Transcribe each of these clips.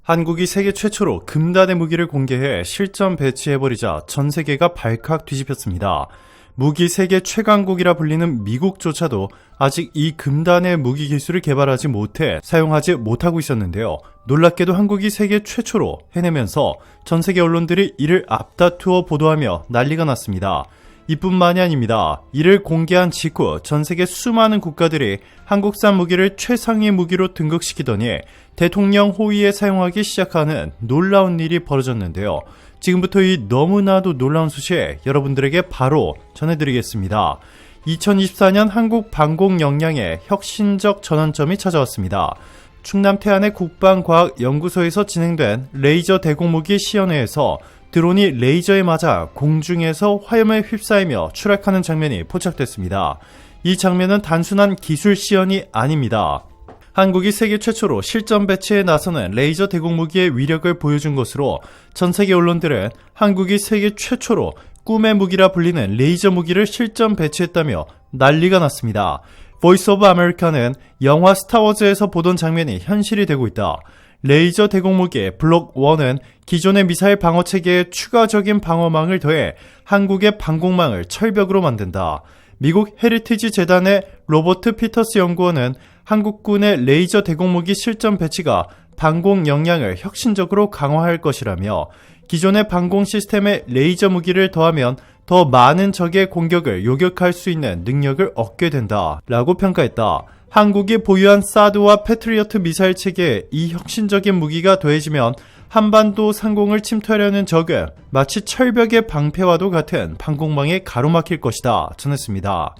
한국이 세계 최초로 금단의 무기를 공개해 실전 배치해버리자 전 세계가 발칵 뒤집혔습니다. 무기 세계 최강국이라 불리는 미국조차도 아직 이 금단의 무기 기술을 개발하지 못해 사용하지 못하고 있었는데요. 놀랍게도 한국이 세계 최초로 해내면서 전 세계 언론들이 이를 앞다투어 보도하며 난리가 났습니다. 이뿐만이 아닙니다. 이를 공개한 직후 전 세계 수많은 국가들이 한국산 무기를 최상위 무기로 등극시키더니 대통령 호위에 사용하기 시작하는 놀라운 일이 벌어졌는데요. 지금부터 이 너무나도 놀라운 소식 여러분들에게 바로 전해드리겠습니다. 2024년 한국 방공 역량의 혁신적 전환점이 찾아왔습니다. 충남 태안의 국방과학연구소에서 진행된 레이저 대공무기 시연회에서 드론이 레이저에 맞아 공중에서 화염에 휩싸이며 추락하는 장면이 포착됐습니다. 이 장면은 단순한 기술 시연이 아닙니다. 한국이 세계 최초로 실전 배치에 나서는 레이저 대공무기의 위력을 보여준 것으로 전 세계 언론들은 한국이 세계 최초로 꿈의 무기라 불리는 레이저 무기를 실전 배치했다며 난리가 났습니다. 보이스 오브 아메리카는 영화 스타워즈에서 보던 장면이 현실이 되고 있다. 레이저 대공무기 블록 1은 기존의 미사일 방어체계에 추가적인 방어망을 더해 한국의 방공망을 철벽으로 만든다. 미국 헤리티지 재단의 로버트 피터스 연구원은 한국군의 레이저 대공무기 실전 배치가 방공 역량을 혁신적으로 강화할 것이라며 기존의 방공 시스템에 레이저 무기를 더하면 더 많은 적의 공격을 요격할 수 있는 능력을 얻게 된다 라고 평가했다. 한국이 보유한 사드와 패트리어트 미사일 체계에 이 혁신적인 무기가 더해지면 한반도 상공을 침투하려는 적은 마치 철벽의 방패와도 같은 방공망에 가로막힐 것이다 전했습니다.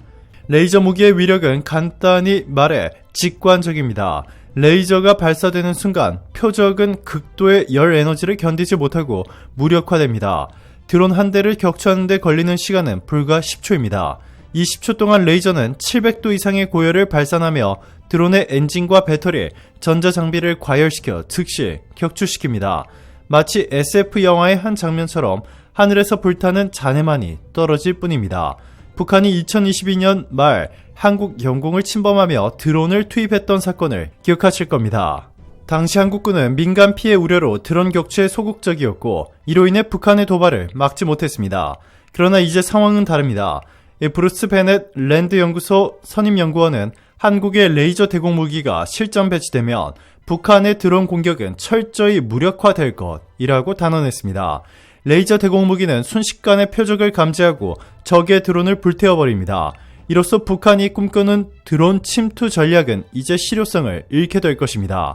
레이저 무기의 위력은 간단히 말해 직관적입니다. 레이저가 발사되는 순간 표적은 극도의 열 에너지를 견디지 못하고 무력화됩니다. 드론 한 대를 격추하는 데 걸리는 시간은 불과 10초입니다. 이 10초 동안 레이저는 700도 이상의 고열을 발산하며 드론의 엔진과 배터리, 전자장비를 과열시켜 즉시 격추시킵니다. 마치 SF 영화의 한 장면처럼 하늘에서 불타는 잔해만이 떨어질 뿐입니다. 북한이 2022년 말 한국 영공을 침범하며 드론을 투입했던 사건을 기억하실 겁니다. 당시 한국군은 민간 피해 우려로 드론 격추에 소극적이었고 이로 인해 북한의 도발을 막지 못했습니다. 그러나 이제 상황은 다릅니다. 브루스 베넷 랜드 연구소 선임연구원은 한국의 레이저 대공무기가 실전 배치되면 북한의 드론 공격은 철저히 무력화될 것이라고 단언했습니다. 레이저 대공무기는 순식간에 표적을 감지하고 적의 드론을 불태워버립니다. 이로써 북한이 꿈꾸는 드론 침투 전략은 이제 실효성을 잃게 될 것입니다.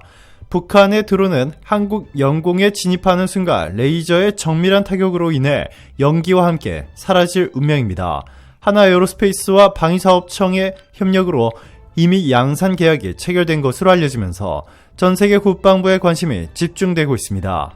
북한의 드론은 한국 영공에 진입하는 순간 레이저의 정밀한 타격으로 인해 연기와 함께 사라질 운명입니다. 하나에어로스페이스와 방위사업청의 협력으로 이미 양산 계약이 체결된 것으로 알려지면서 전 세계 국방부의 관심이 집중되고 있습니다.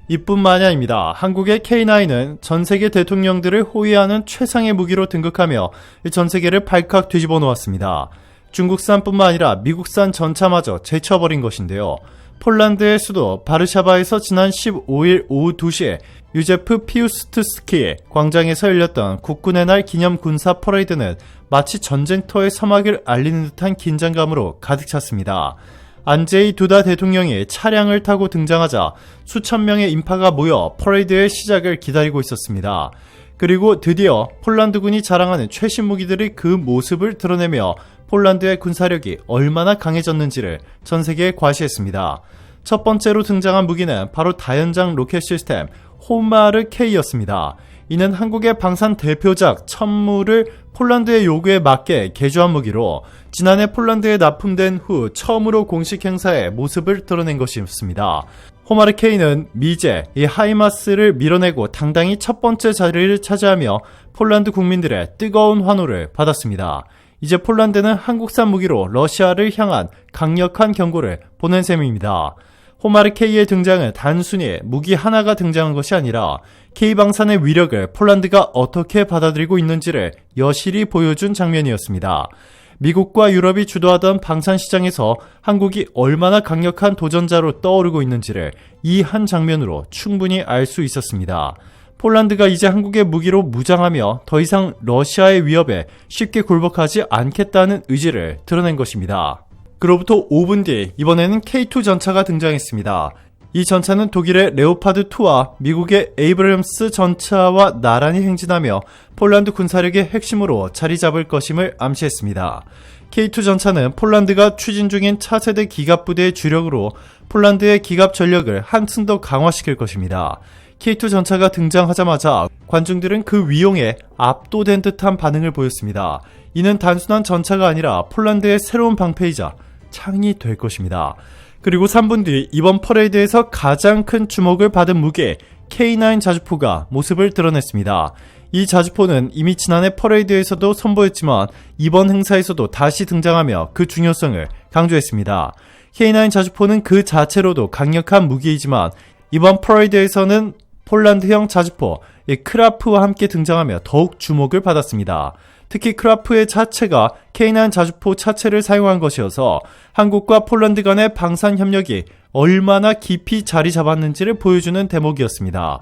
이뿐만이 아닙니다. 한국의 K9은 전 세계 대통령들을 호위하는 최상의 무기로 등극하며 전 세계를 발칵 뒤집어 놓았습니다. 중국산뿐만 아니라 미국산 전차마저 제쳐버린 것인데요. 폴란드의 수도 바르샤바에서 지난 15일 오후 2시에 유제프 피우스트스키 광장에서 열렸던 국군의 날 기념 군사 퍼레이드는 마치 전쟁터의 서막을 알리는 듯한 긴장감으로 가득 찼습니다. 안제이 두다 대통령이 차량을 타고 등장하자 수천 명의 인파가 모여 퍼레이드의 시작을 기다리고 있었습니다. 그리고 드디어 폴란드군이 자랑하는 최신 무기들이 그 모습을 드러내며 폴란드의 군사력이 얼마나 강해졌는지를 전 세계에 과시했습니다. 첫 번째로 등장한 무기는 바로 다연장 로켓 시스템 호마르 K였습니다. 이는 한국의 방산 대표작 천무를 폴란드의 요구에 맞게 개조한 무기로 지난해 폴란드에 납품된 후 처음으로 공식 행사에 모습을 드러낸 것이었습니다. 호마르 K는 미제 이 하이마스를 밀어내고 당당히 첫 번째 자리를 차지하며 폴란드 국민들의 뜨거운 환호를 받았습니다. 이제 폴란드는 한국산 무기로 러시아를 향한 강력한 경고를 보낸 셈입니다. 호마르 K의 등장은 단순히 무기 하나가 등장한 것이 아니라 K방산의 위력을 폴란드가 어떻게 받아들이고 있는지를 여실히 보여준 장면이었습니다. 미국과 유럽이 주도하던 방산 시장에서 한국이 얼마나 강력한 도전자로 떠오르고 있는지를 이 한 장면으로 충분히 알 수 있었습니다. 폴란드가 이제 한국의 무기로 무장하며 더 이상 러시아의 위협에 쉽게 굴복하지 않겠다는 의지를 드러낸 것입니다. 그로부터 5분 뒤 이번에는 K2 전차가 등장했습니다. 이 전차는 독일의 레오파드2와 미국의 에이브럼스 전차와 나란히 행진하며 폴란드 군사력의 핵심으로 자리 잡을 것임을 암시했습니다. K2 전차는 폴란드가 추진 중인 차세대 기갑부대의 주력으로 폴란드의 기갑 전력을 한층 더 강화시킬 것입니다. K2 전차가 등장하자마자 관중들은 그 위용에 압도된 듯한 반응을 보였습니다. 이는 단순한 전차가 아니라 폴란드의 새로운 방패이자 창이 될 것입니다. 그리고 3분 뒤 이번 퍼레이드에서 가장 큰 주목을 받은 무기 K9 자주포가 모습을 드러냈습니다. 이 자주포는 이미 지난해 퍼레이드에서도 선보였지만 이번 행사에서도 다시 등장하며 그 중요성을 강조했습니다. K9 자주포는 그 자체로도 강력한 무기이지만 이번 퍼레이드에서는 폴란드형 자주포 크라프와 함께 등장하며 더욱 주목을 받았습니다. 특히 크라프의 차체가 K9 자주포 차체를 사용한 것이어서 한국과 폴란드 간의 방산 협력이 얼마나 깊이 자리 잡았는지를 보여주는 대목이었습니다.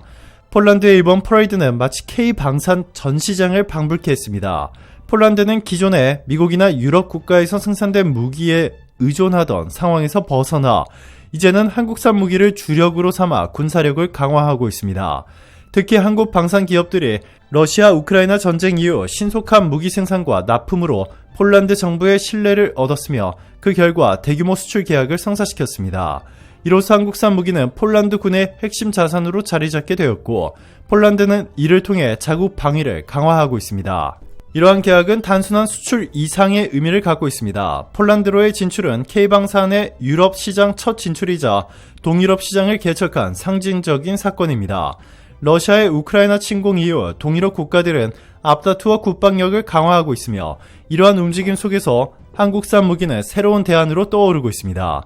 폴란드의 이번 퍼레이드는 마치 K 방산 전시장을 방불케 했습니다. 폴란드는 기존에 미국이나 유럽 국가에서 생산된 무기에 의존하던 상황에서 벗어나 이제는 한국산 무기를 주력으로 삼아 군사력을 강화하고 있습니다. 특히 한국 방산 기업들이 러시아 우크라이나 전쟁 이후 신속한 무기 생산과 납품으로 폴란드 정부의 신뢰를 얻었으며 그 결과 대규모 수출 계약을 성사시켰습니다. 이로써 한국산 무기는 폴란드 군의 핵심 자산으로 자리 잡게 되었고 폴란드는 이를 통해 자국 방위를 강화하고 있습니다. 이러한 계약은 단순한 수출 이상의 의미를 갖고 있습니다. 폴란드로의 진출은 K방산의 유럽 시장 첫 진출이자 동유럽 시장을 개척한 상징적인 사건입니다. 러시아의 우크라이나 침공 이후 동유럽 국가들은 앞다투어 국방력을 강화하고 있으며 이러한 움직임 속에서 한국산 무기는 새로운 대안으로 떠오르고 있습니다.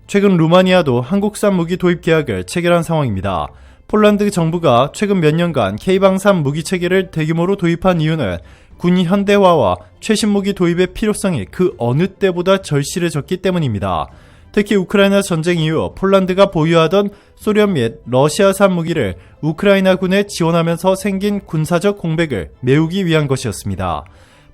최근 루마니아도 한국산 무기 도입 계약을 체결한 상황입니다. 폴란드 정부가 최근 몇 년간 K방산 무기 체계를 대규모로 도입한 이유는 군 현대화와 최신 무기 도입의 필요성이 그 어느 때보다 절실해졌기 때문입니다. 특히 우크라이나 전쟁 이후 폴란드가 보유하던 소련 및 러시아산 무기를 우크라이나군에 지원하면서 생긴 군사적 공백을 메우기 위한 것이었습니다.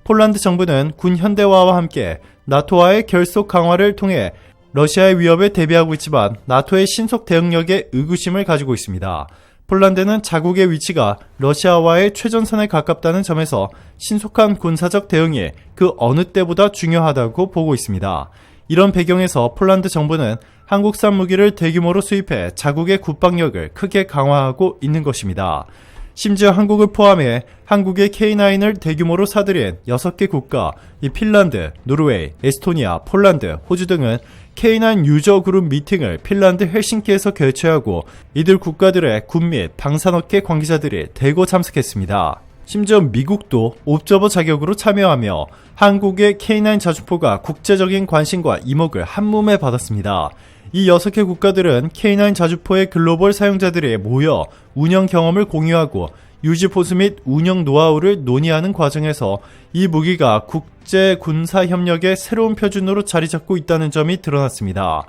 폴란드 정부는 군 현대화와 함께 나토와의 결속 강화를 통해 러시아의 위협에 대비하고 있지만 나토의 신속 대응력에 의구심을 가지고 있습니다. 폴란드는 자국의 위치가 러시아와의 최전선에 가깝다는 점에서 신속한 군사적 대응이 그 어느 때보다 중요하다고 보고 있습니다. 이런 배경에서 폴란드 정부는 한국산 무기를 대규모로 수입해 자국의 국방력을 크게 강화하고 있는 것입니다. 심지어 한국을 포함해 한국의 K9을 대규모로 사들인 6개 국가, 핀란드, 노르웨이, 에스토니아, 폴란드, 호주 등은 K9 유저 그룹 미팅을 핀란드 헬싱키에서 개최하고 이들 국가들의 군 및 방산업계 관계자들이 대거 참석했습니다. 심지어 미국도 옵저버 자격으로 참여하며 한국의 K9 자주포가 국제적인 관심과 이목을 한몸에 받았습니다. 이 6개 국가들은 K9 자주포의 글로벌 사용자들이 모여 운영 경험을 공유하고 유지 보수 및 운영 노하우를 논의하는 과정에서 이 무기가 국제 군사 협력의 새로운 표준으로 자리 잡고 있다는 점이 드러났습니다.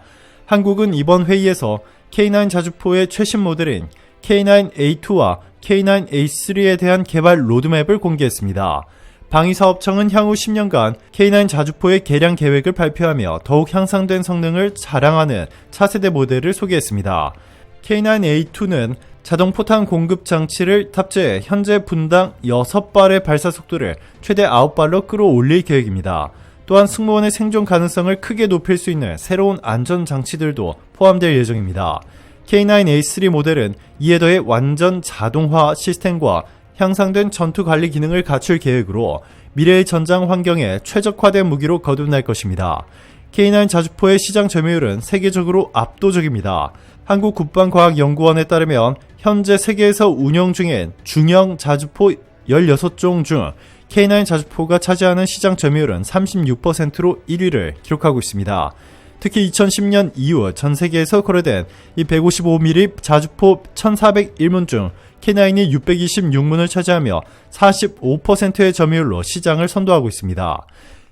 한국은 이번 회의에서 K9 자주포의 최신 모델인 K9A2와 K9A3에 대한 개발 로드맵을 공개했습니다. 방위사업청은 향후 10년간 K9 자주포의 개량 계획을 발표하며 더욱 향상된 성능을 자랑하는 차세대 모델을 소개했습니다. K9A2는 자동포탄 공급 장치를 탑재해 현재 분당 6발의 발사 속도를 최대 9발로 끌어올릴 계획입니다. 또한 승무원의 생존 가능성을 크게 높일 수 있는 새로운 안전장치들도 포함될 예정입니다. K9A3 모델은 이에 더해 완전 자동화 시스템과 향상된 전투 관리 기능을 갖출 계획으로 미래의 전장 환경에 최적화된 무기로 거듭날 것입니다. K9 자주포의 시장 점유율은 세계적으로 압도적입니다. 한국국방과학연구원에 따르면 현재 세계에서 운영 중인 중형 자주포 16종 중 K9 자주포가 차지하는 시장 점유율은 36%로 1위를 기록하고 있습니다. 특히 2010년 이후 전 세계에서 거래된 이 155mm 자주포 1401문 중 K9이 626문을 차지하며 45%의 점유율로 시장을 선도하고 있습니다.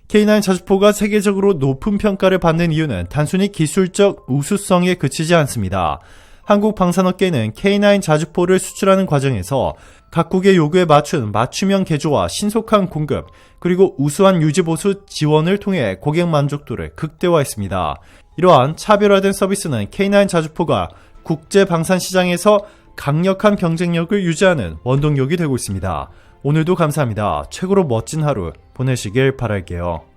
K9 자주포가 세계적으로 높은 평가를 받는 이유는 단순히 기술적 우수성에 그치지 않습니다. 한국 방산업계는 K9 자주포를 수출하는 과정에서 각국의 요구에 맞춘 맞춤형 개조와 신속한 공급, 그리고 우수한 유지보수 지원을 통해 고객 만족도를 극대화했습니다. 이러한 차별화된 서비스는 K9 자주포가 국제 방산 시장에서 강력한 경쟁력을 유지하는 원동력이 되고 있습니다. 오늘도 감사합니다. 최고로 멋진 하루 보내시길 바랄게요.